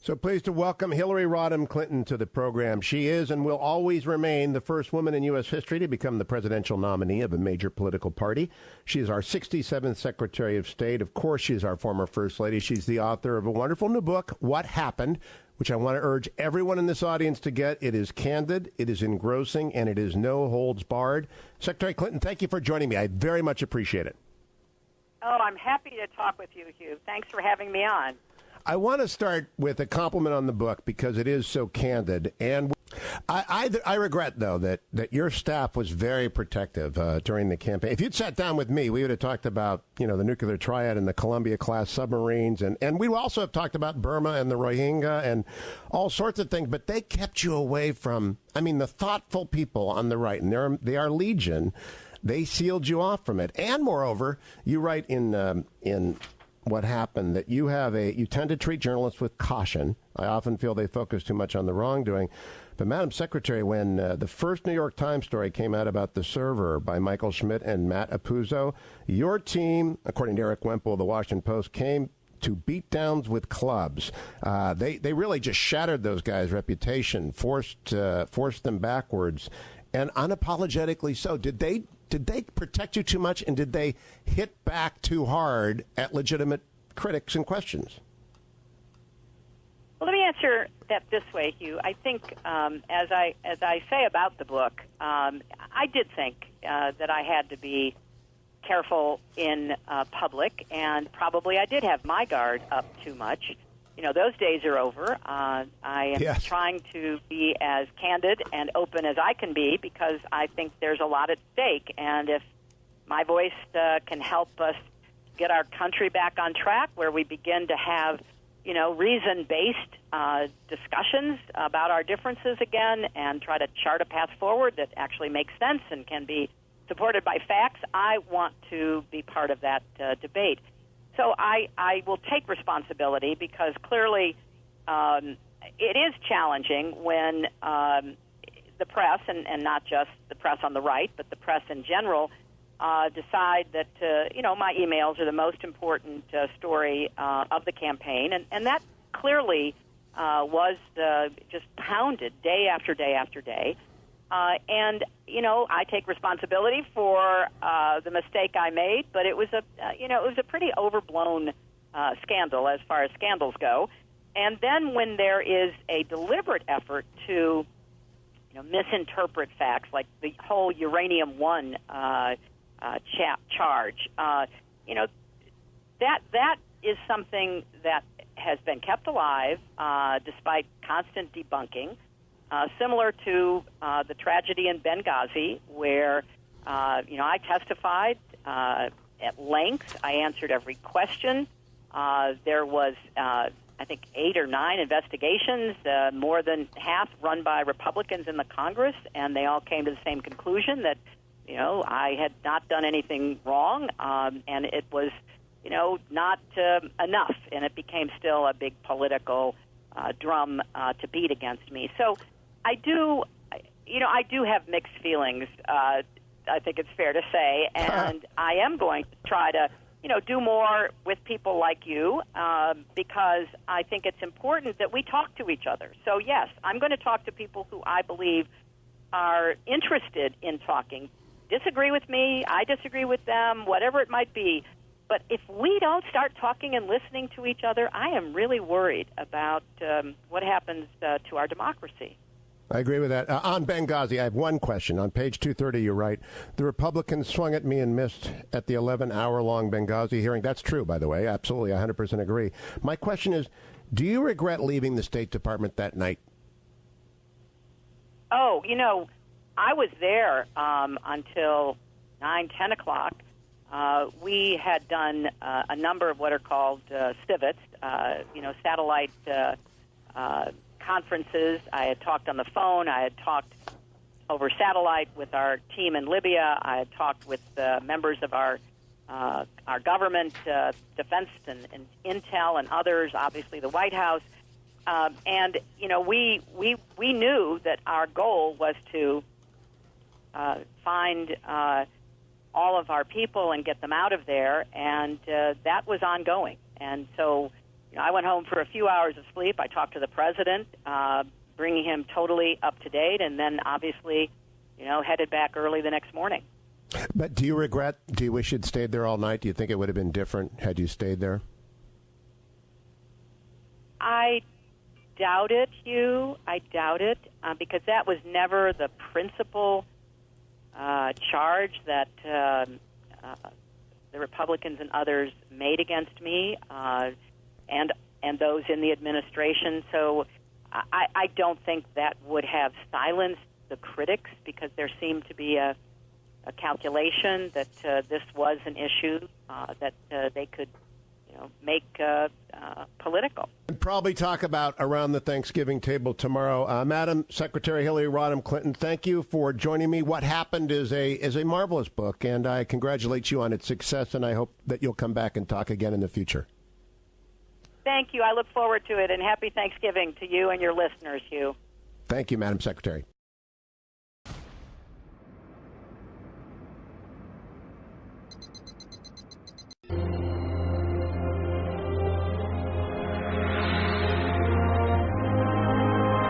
So pleased to welcome Hillary Rodham Clinton to the program. She is and will always remain the first woman in U.S. history to become the presidential nominee of a major political party. She is our 67th Secretary of State. Of course, she is our former First Lady. She's the author of a wonderful new book, What Happened, which I want to urge everyone in this audience to get. It is candid, it is engrossing, and it is no holds barred. Secretary Clinton, thank you for joining me. I very much appreciate it. Oh, I'm happy to talk with you, Hugh. Thanks for having me on. I want to start with a compliment on the book because it is so candid. And I regret, though, that your staff was very protective during the campaign. If you'd sat down with me, we would have talked about, the nuclear triad and the Columbia-class submarines. And we also have talked about Burma and the Rohingya and all sorts of things. But they kept you away from, the thoughtful people on the right. And they are legion. They sealed you off from it. And moreover, you write in What Happened that you tend to treat journalists with caution. I often feel they focus too much on the wrongdoing. But, Madam Secretary, when the first New York Times story came out about the server by Michael Schmidt and Matt Apuzzo, your team, according to Eric Wemple of the Washington Post, came to beatdowns with clubs. They really just shattered those guys' reputation, forced them backwards, and unapologetically so. Did they protect you too much, and did they hit back too hard at legitimate critics and questions? Well, let me answer that this way, Hugh. I think, as I say about the book, I did think that I had to be careful in public, and probably I did have my guard up too much. Those days are over. I am trying to be as candid and open as I can be because I think there's a lot at stake. And if my voice can help us get our country back on track where we begin to have, reason-based discussions about our differences again and try to chart a path forward that actually makes sense and can be supported by facts, I want to be part of that debate. So I will take responsibility because clearly it is challenging when the press, and not just the press on the right, but the press in general, decide that, my emails are the most important story of the campaign. And that clearly was just pounded day after day after day. And I take responsibility for the mistake I made, but it was a pretty overblown scandal as far as scandals go. And then when there is a deliberate effort to misinterpret facts, like the whole Uranium One charge, that is something that has been kept alive despite constant debunking. Similar to the tragedy in Benghazi, where, I testified at length. I answered every question. There was, I think, 8 or 9 investigations, more than half run by Republicans in the Congress, and they all came to the same conclusion that, I had not done anything wrong, and it was, not enough, and it became still a big political drum to beat against me. So I do have mixed feelings, I think it's fair to say, and I am going to try to, do more with people like you because I think it's important that we talk to each other. So, yes, I'm going to talk to people who I believe are interested in talking. Disagree with me, I disagree with them, whatever it might be. But if we don't start talking and listening to each other, I am really worried about what happens to our democracy. I agree with that. On Benghazi, I have one question. On page 230, you write, the Republicans swung at me and missed at the 11-hour-long Benghazi hearing. That's true, by the way. Absolutely, 100% agree. My question is, do you regret leaving the State Department that night? Oh, I was there until 9, 10 o'clock. We had done a number of what are called civets, satellite conferences. I had talked on the phone. I had talked over satellite with our team in Libya. I had talked with members of our government, defense and intel and others, obviously the White House. And, we knew that our goal was to find all of our people and get them out of there, and that was ongoing. And so I went home for a few hours of sleep. I talked to the president, bringing him totally up to date, and then obviously, headed back early the next morning. But do you wish you'd stayed there all night? Do you think it would have been different had you stayed there? I doubt it, Hugh. I doubt it, because that was never the principal charge that the Republicans and others made against me, and those in the administration. So I don't think that would have silenced the critics, because there seemed to be a calculation that this was an issue that they could make political. We'll probably talk about around the Thanksgiving table tomorrow. Madam Secretary Hillary Rodham Clinton, thank you for joining me. What Happened is a marvelous book, and I congratulate you on its success, and I hope that you'll come back and talk again in the future. Thank you. I look forward to it, and happy Thanksgiving to you and your listeners, Hugh. Thank you, Madam Secretary.